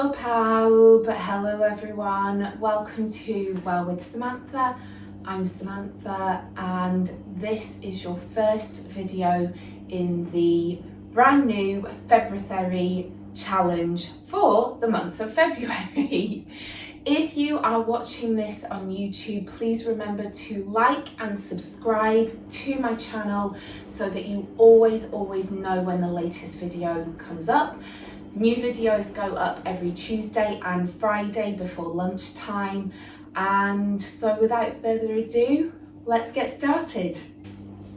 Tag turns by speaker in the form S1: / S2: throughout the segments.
S1: Hello everyone, welcome to Well with Samantha. I'm Samantha and this is your first video in the brand new Febreathary challenge for the month of February. If you are watching this on YouTube, please remember to like and subscribe to my channel so that you always know when the latest video comes up. New videos go up every Tuesday and Friday before lunchtime. And so without further ado, let's get started.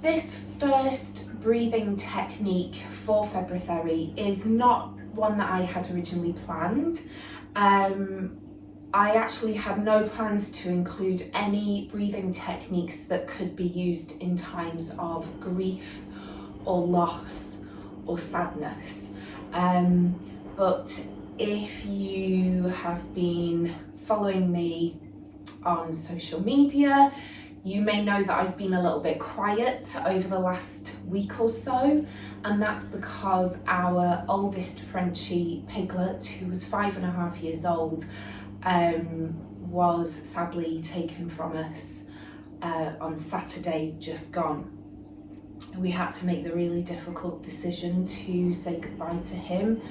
S1: This first breathing technique for Febreathary is not one that I had originally planned. I actually had no plans to include any breathing techniques that could be used in times of grief or loss or sadness. But if you have been following me on social media, you may know that I've been a little bit quiet over the last week or so, and that's because our oldest Frenchie Piglet, who was 5.5 years old, was sadly taken from us on Saturday just gone. We had to make the really difficult decision to say goodbye to him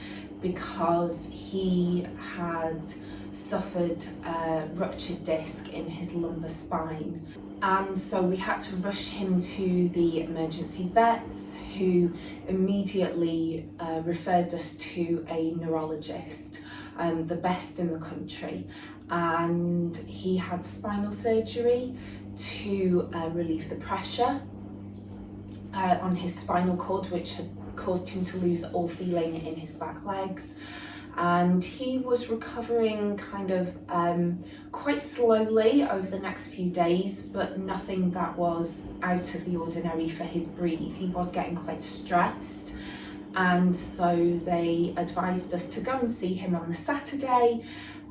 S1: because he had suffered a ruptured disc in his lumbar spine. And so we had to rush him to the emergency vets, who immediately referred us to a neurologist, the best in the country. And he had spinal surgery to relieve the pressure on his spinal cord, which had caused him to lose all feeling in his back legs. And he was recovering kind of quite slowly over the next few days, but nothing that was out of the ordinary for his breathe. He was getting quite stressed, and so they advised us to go and see him on the Saturday,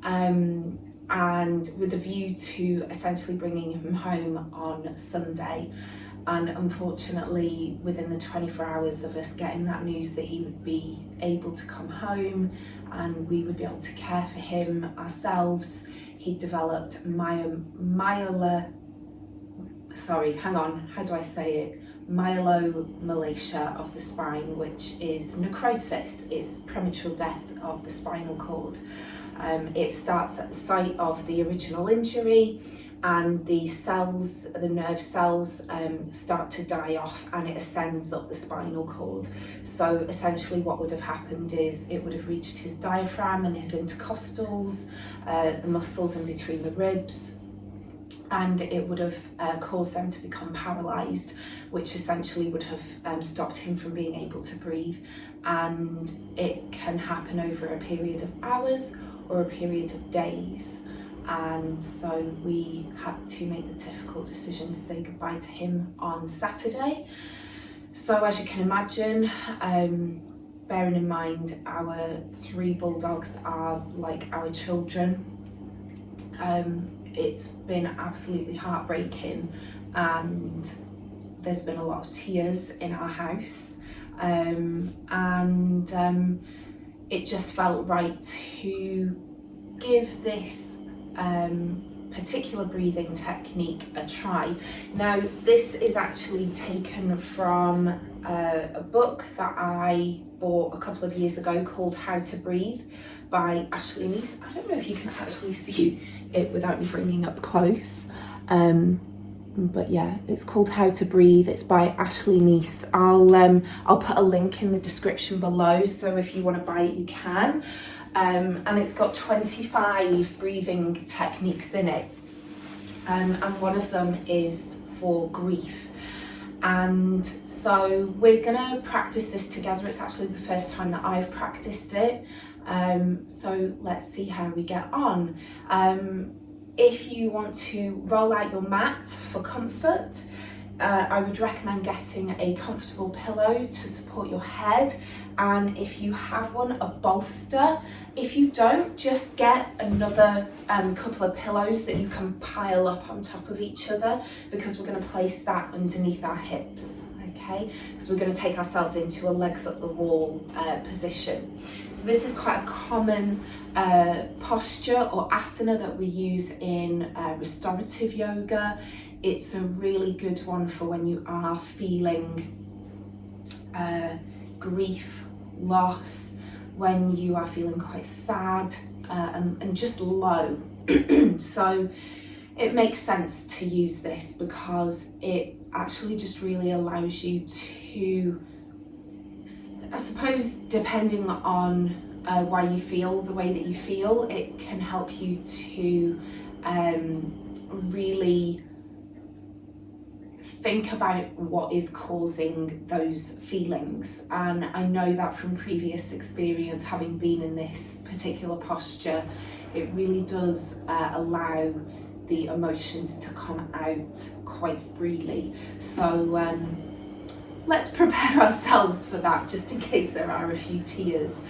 S1: and with a view to essentially bringing him home on Sunday. And unfortunately, within the 24 hours of us getting that news that he would be able to come home and we would be able to care for him ourselves, he developed myelomalacia of the spine, which is necrosis, it's premature death of the spinal cord. It starts at the site of the original injury, and the cells, the nerve cells, start to die off, and it ascends up the spinal cord. So essentially what would have happened is it would have reached his diaphragm and his intercostals, the muscles in between the ribs, and it would have caused them to become paralysed, which essentially would have stopped him from being able to breathe. And it can happen over a period of hours or a period of days. And so we had to make the difficult decision to say goodbye to him on Saturday. So as you can imagine, bearing in mind our 3 bulldogs are like our children, it's been absolutely heartbreaking, and there's been a lot of tears in our house, and it just felt right to give this particular breathing technique a try. Now, this is actually taken from a book that I bought a couple of years ago called How to Breathe by Ashley Neese. I don't know if you can actually see it without me bringing up close, but yeah, it's called How to Breathe. It's by Ashley Neese. I'll put a link in the description below, so if you want to buy it, you can. And it's got 25 breathing techniques in it, and one of them is for grief. And so we're gonna practice this together. It's actually the first time that I've practiced it, so let's see how we get on. If you want to roll out your mat for comfort, I would recommend getting a comfortable pillow to support your head, and if you have one, a bolster. If you don't, just get another couple of pillows that you can pile up on top of each other, because we're going to place that underneath our hips. Okay. okay? Because we're going to take ourselves into a legs up the wall position. So this is quite a common posture or asana that we use in restorative yoga. It's a really good one for when you are feeling grief, loss, when you are feeling quite sad and just low. So it makes sense to use this because it actually just really allows you to, I suppose, depending on why you feel the way that you feel, it can help you to really think about what is causing those feelings. And I know that from previous experience, having been in this particular posture, it really does allow the emotions to come out quite freely. So let's prepare ourselves for that, just in case there are a few tears.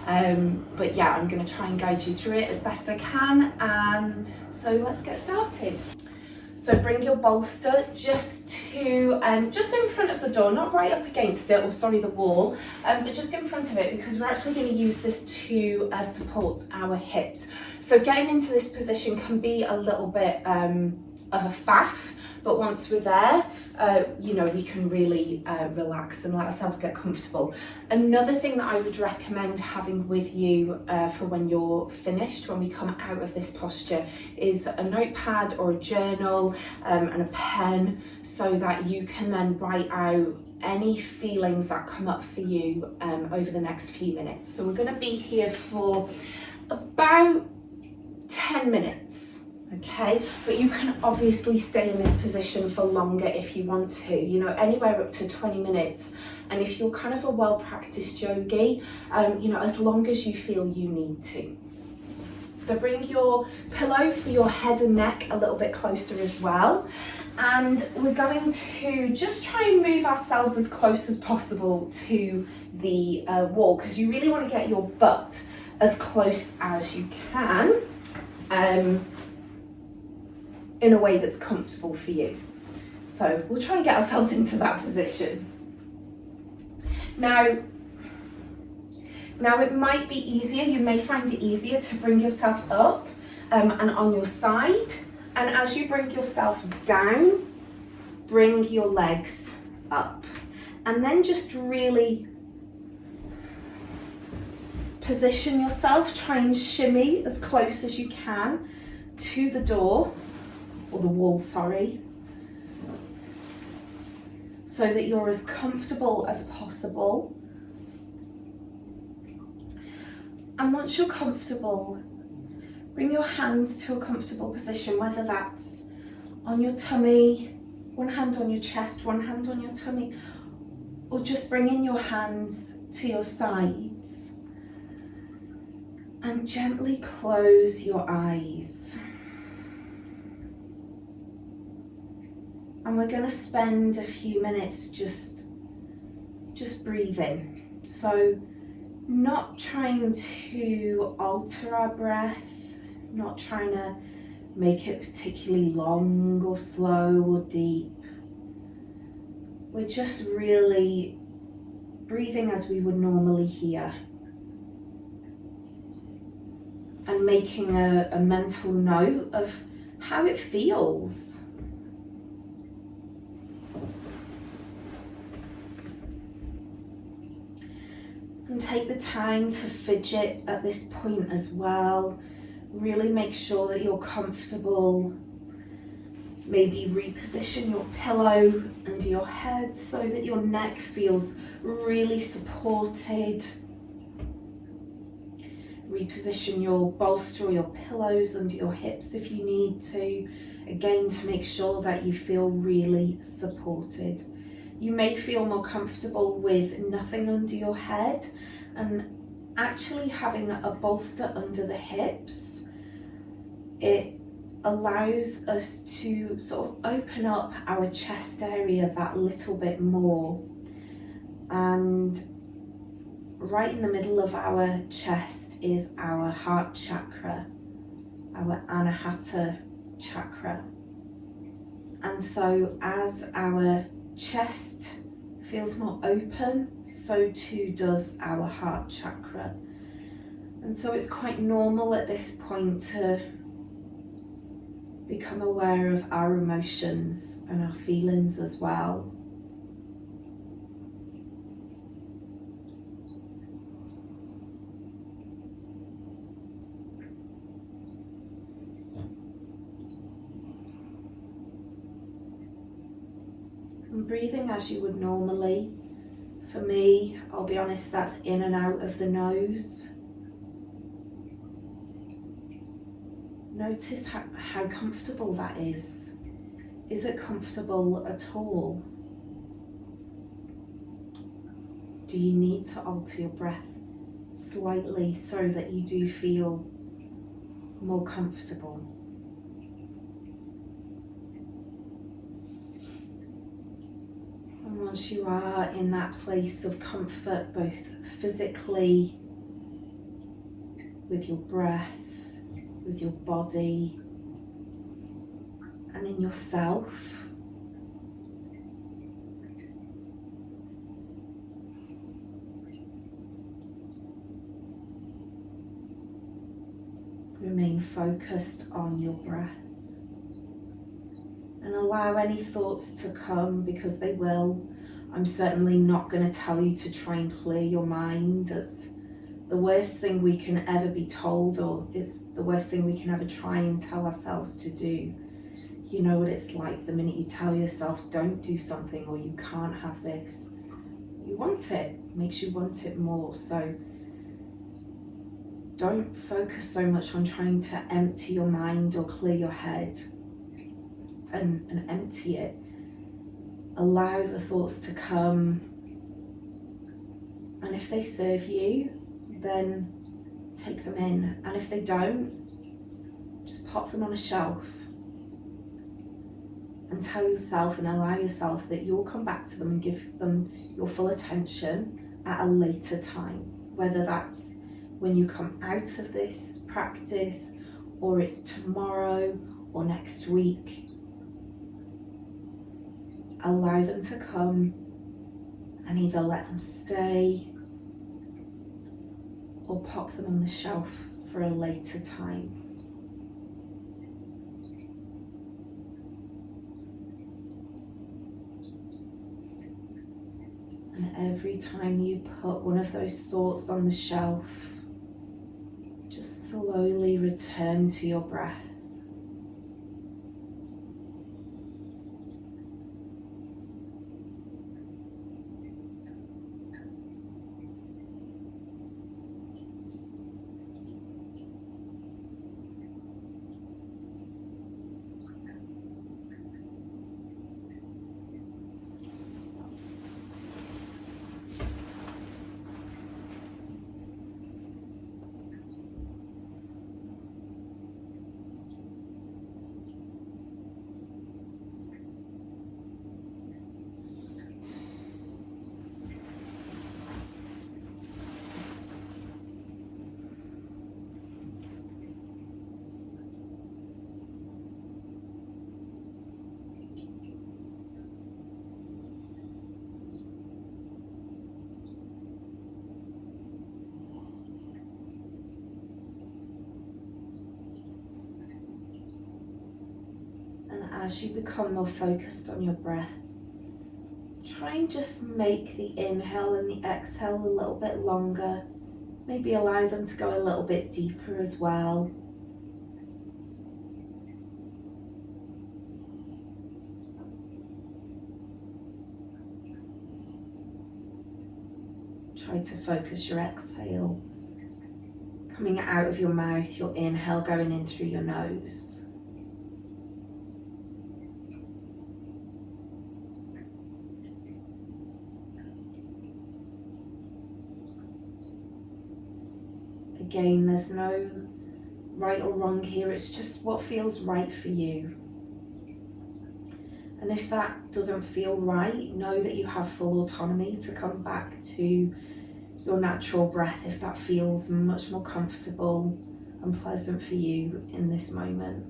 S1: But yeah, I'm going to try and guide you through it as best I can. So let's get started. So bring your bolster just in front of the door, not right up against it, or sorry, the wall, but just in front of it, because we're actually going to use this to support our hips. So getting into this position can be a little bit of a faff, but once we're there, we can really relax and let ourselves get comfortable. Another thing that I would recommend having with you for when you're finished, when we come out of this posture, is a notepad or a journal and a pen, so that you can then write out any feelings that come up for you over the next few minutes. So we're going to be here for about 10 minutes. Okay, but you can obviously stay in this position for longer if you want to, anywhere up to 20 minutes. And if you're kind of a well-practiced yogi, as long as you feel you need to. So bring your pillow for your head and neck a little bit closer as well. And we're going to just try and move ourselves as close as possible to the wall, because you really want to get your butt as close as you can. In a way that's comfortable for you. So we'll try and get ourselves into that position. Now it might be easier, you may find it easier to bring yourself up and on your side. And as you bring yourself down, bring your legs up. And then just really position yourself, try and shimmy as close as you can to the door, or the wall, sorry, so that you're as comfortable as possible. And once you're comfortable, bring your hands to a comfortable position, whether that's on your tummy, one hand on your chest, one hand on your tummy, or just bringing your hands to your sides. And gently close your eyes. And we're going to spend a few minutes just breathing. So not trying to alter our breath, not trying to make it particularly long or slow or deep. We're just really breathing as we would normally here. And making a mental note of how it feels. And take the time to fidget at this point as well. Really make sure that you're comfortable. Maybe reposition your pillow under your head so that your neck feels really supported. Reposition your bolster or your pillows under your hips if you need to, again to make sure that you feel really supported. You may feel more comfortable with nothing under your head, and actually having a bolster under the hips, it allows us to sort of open up our chest area that little bit more. And right in the middle of our chest is our heart chakra, our anahata chakra. And so as our chest feels more open, so too does our heart chakra. And so it's quite normal at this point to become aware of our emotions and our feelings as well. And breathing as you would normally. For me, I'll be honest, that's in and out of the nose. Notice how comfortable that is. Is it comfortable at all? Do you need to alter your breath slightly so that you do feel more comfortable? And once you are in that place of comfort, both physically, with your breath, with your body, and in yourself, remain focused on your breath and allow any thoughts to come, because they will. I'm certainly not going to tell you to try and clear your mind. As the worst thing we can ever be told, or it's the worst thing we can ever try and tell ourselves to do. You know what it's like the minute you tell yourself don't do something or you can't have this. You want it, makes you want it more. So don't focus so much on trying to empty your mind or clear your head and empty it. Allow the thoughts to come, and if they serve you, then take them in, and if they don't, just pop them on a shelf and tell yourself and allow yourself that you'll come back to them and give them your full attention at a later time, whether that's when you come out of this practice, or it's tomorrow or next week. Allow them to come and either let them stay or pop them on the shelf for a later time. And every time you put one of those thoughts on the shelf, just slowly return to your breath. As you become more focused on your breath, try and just make the inhale and the exhale a little bit longer. Maybe allow them to go a little bit deeper as well. Try to focus your exhale coming out of your mouth, your inhale going in through your nose. Again, there's no right or wrong here, it's just what feels right for you. And if that doesn't feel right, know that you have full autonomy to come back to your natural breath if that feels much more comfortable and pleasant for you in this moment.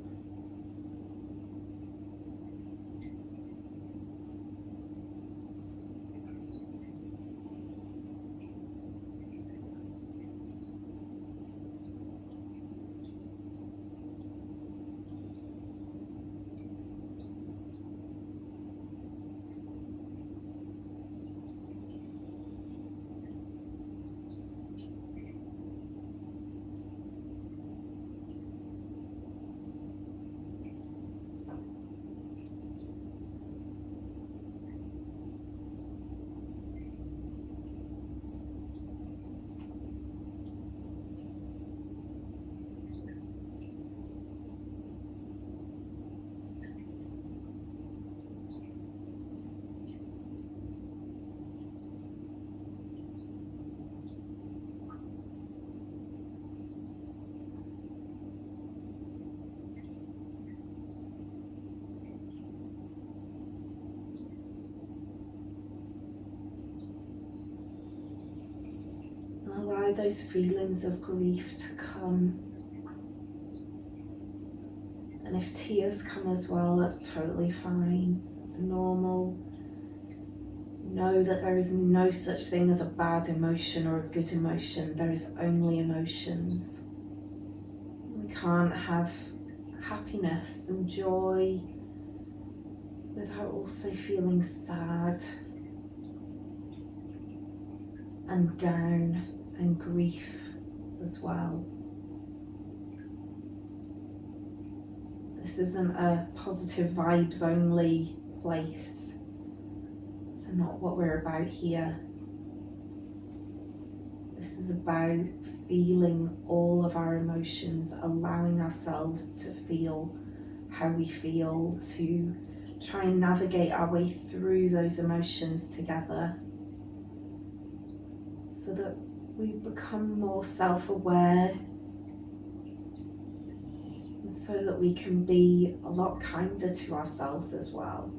S1: And allow those feelings of grief to come. And if tears come as well, that's totally fine. It's normal. Know that there is no such thing as a bad emotion or a good emotion. There is only emotions. We can't have happiness and joy without also feeling sad and down and grief as well. This isn't a positive vibes only place. It's not what we're about here. This is about feeling all of our emotions, allowing ourselves to feel how we feel, to try and navigate our way through those emotions together so that we become more self-aware and so that we can be a lot kinder to ourselves as well.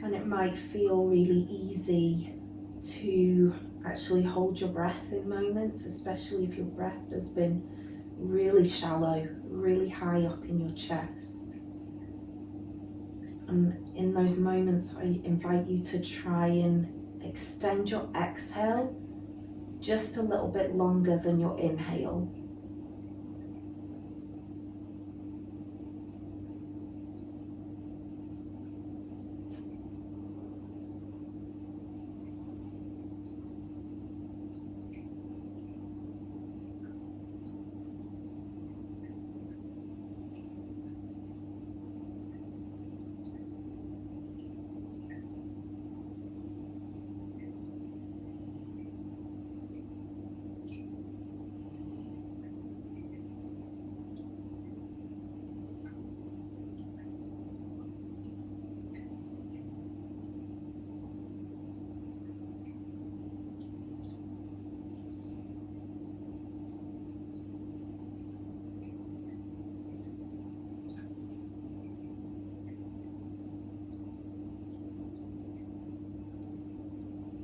S1: And it might feel really easy to actually hold your breath in moments, especially if your breath has been really shallow, really high up in your chest. And in those moments, I invite you to try and extend your exhale just a little bit longer than your inhale.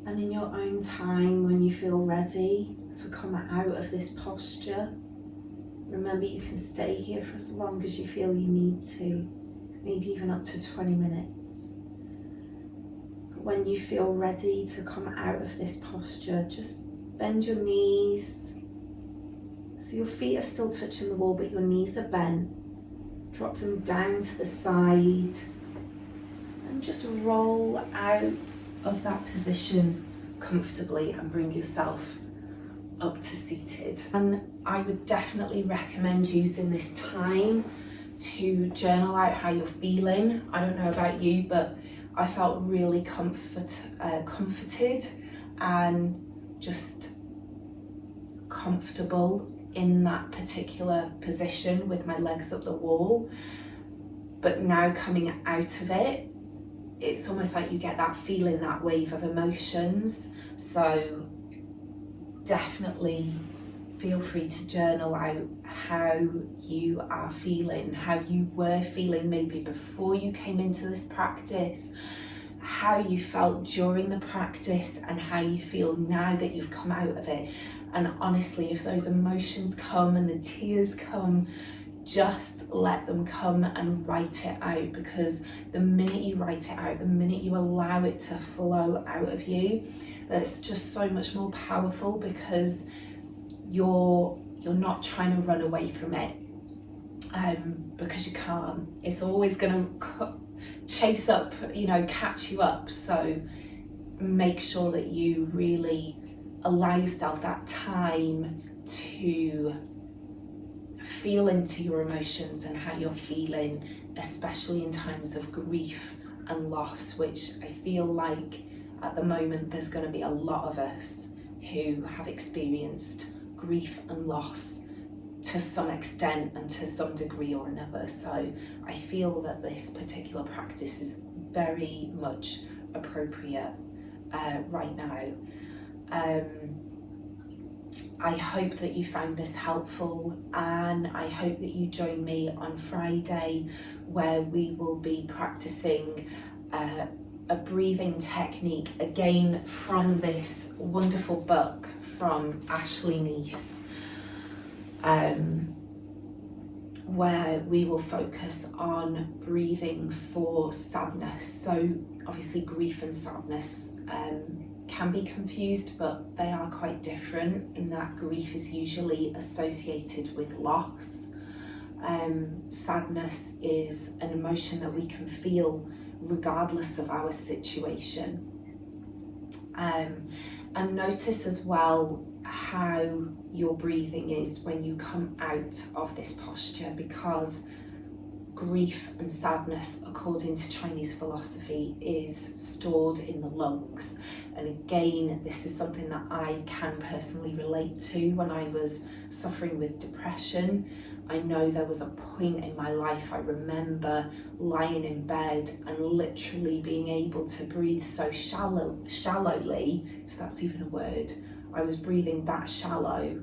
S1: And in your own time, when you feel ready to come out of this posture, remember you can stay here for as long as you feel you need to, maybe even up to 20 minutes. But when you feel ready to come out of this posture, just bend your knees. So your feet are still touching the wall, but your knees are bent. Drop them down to the side and just roll out of that position comfortably and bring yourself up to seated. And I would definitely recommend using this time to journal out how you're feeling. I don't know about you, but I felt really comforted and just comfortable in that particular position with my legs up the wall. But now coming out of it, it's almost like you get that feeling, that wave of emotions. So definitely feel free to journal out how you are feeling, how you were feeling maybe before you came into this practice, how you felt during the practice, and how you feel now that you've come out of it. And honestly, if those emotions come and the tears come, just let them come and write it out, because the minute you write it out, the minute you allow it to flow out of you, that's just so much more powerful, because you're not trying to run away from it, because you can't. It's always going to chase up, catch you up. So make sure that you really allow yourself that time to feel into your emotions and how you're feeling, especially in times of grief and loss, which I feel like at the moment there's going to be a lot of us who have experienced grief and loss to some extent and to some degree or another. So I feel that this particular practice is very much appropriate right now. I hope that you found this helpful, and I hope that you join me on Friday, where we will be practicing a breathing technique again from this wonderful book from Ashley Neese, where we will focus on breathing for sadness. So obviously grief and sadness can be confused, but they are quite different in that grief is usually associated with loss. Sadness is an emotion that we can feel regardless of our situation. And notice as well how your breathing is when you come out of this posture, because grief and sadness, according to Chinese philosophy, is stored in the lungs. And again, this is something that I can personally relate to. When I was suffering with depression, I know there was a point in my life, I remember lying in bed and literally being able to breathe so shallowly, if that's even a word. I was breathing that shallow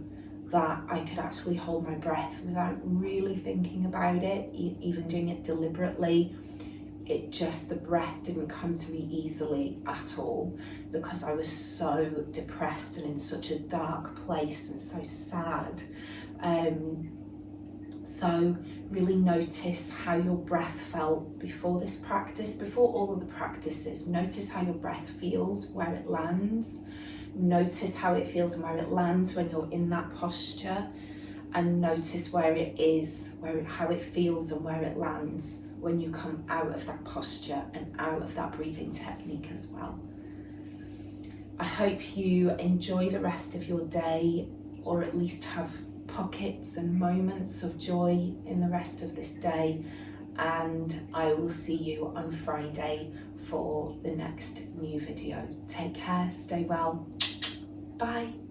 S1: that I could actually hold my breath without really thinking about it, even doing it deliberately. The breath didn't come to me easily at all, because I was so depressed and in such a dark place and so sad. So really notice how your breath felt before this practice, before all of the practices. Notice how your breath feels, where it lands. Notice how it feels and where it lands when you're in that posture, and notice where it is, how it feels and where it lands when you come out of that posture and out of that breathing technique as well. I hope you enjoy the rest of your day, or at least have pockets and moments of joy in the rest of this day, and I will see you on Friday for the next new video. Take care, stay well, bye.